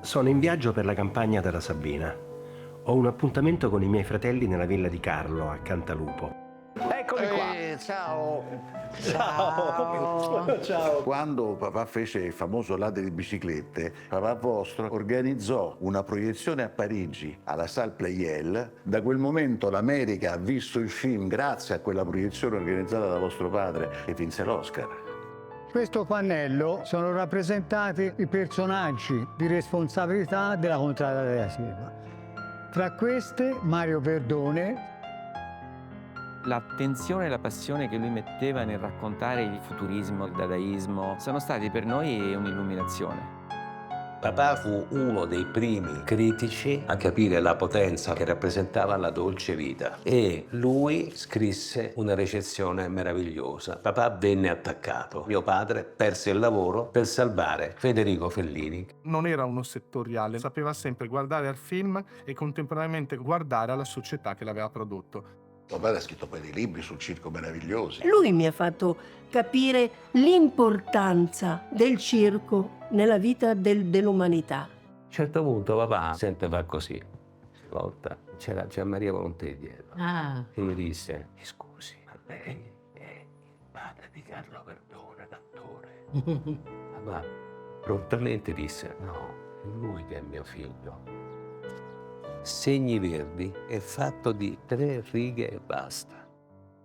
Sono in viaggio per la campagna della Sabina. Ho un appuntamento con i miei fratelli nella villa di Carlo, a Cantalupo. Eccomi qua! Ciao! Ciao! Ciao! Quando papà fece il famoso ladro di biciclette, papà vostro organizzò una proiezione a Parigi, alla Salle Pleyel. Da quel momento l'America ha visto il film grazie a quella proiezione organizzata da vostro padre e vinse l'Oscar. Questo pannello sono rappresentati i personaggi di responsabilità della contrada della Silva. Tra queste Mario Verdone. L'attenzione e la passione che lui metteva nel raccontare il futurismo, il dadaismo, sono stati per noi un'illuminazione. Papà fu uno dei primi critici a capire la potenza che rappresentava la dolce vita e lui scrisse una recensione meravigliosa. Papà venne attaccato. Mio padre perse il lavoro per salvare Federico Fellini. Non era uno settoriale, sapeva sempre guardare al film e contemporaneamente guardare alla società che l'aveva prodotto. Tuo padre ha scritto poi dei libri sul circo meravigliosi. Lui mi ha fatto capire l'importanza del circo nella vita dell'umanità. A un certo punto papà sempre fa così. Una volta c'era Gianmaria Volonté dietro e mi disse: "Mi scusi, ma lei è il padre di Carlo Verdone, l'attore?" Papà prontamente disse: "No, è lui che è mio figlio." Segni Verdi è fatto di 3 righe e basta.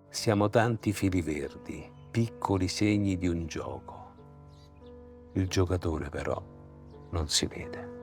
Siamo tanti fili verdi, piccoli segni di un gioco. Il giocatore però non si vede.